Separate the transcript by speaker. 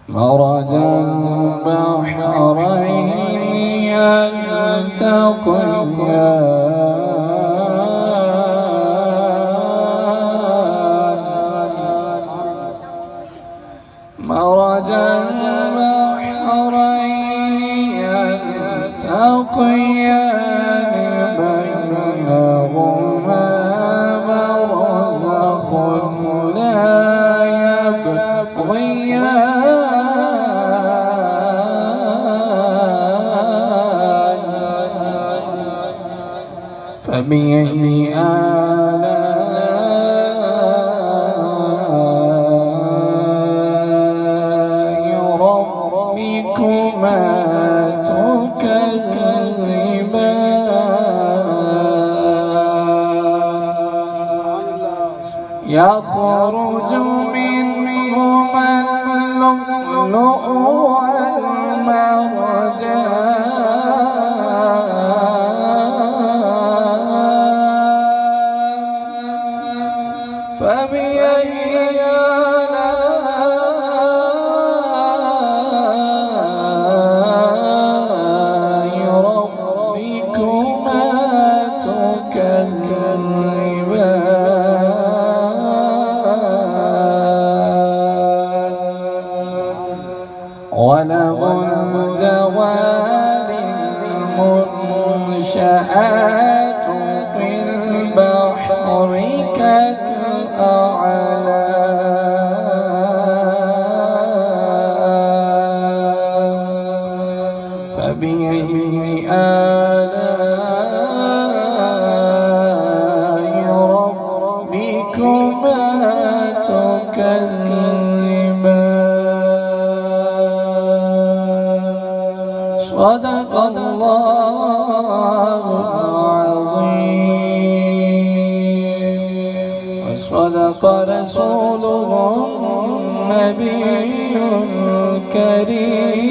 Speaker 1: مرج البحرين يلتقيان مرج البحرين يلتقيان بينهما برزخ لا يبغيان فبأي آلاء ربكما تكذبان يخرج منهما اللؤلؤ والمرجان فبأي آلاء ربكما تكذبان وله الجوار المنشآت في البحر كالأعلام فبأي آلاء ربكما تكذبان صدق الله العظيم وصدق رسوله النبي الكريم.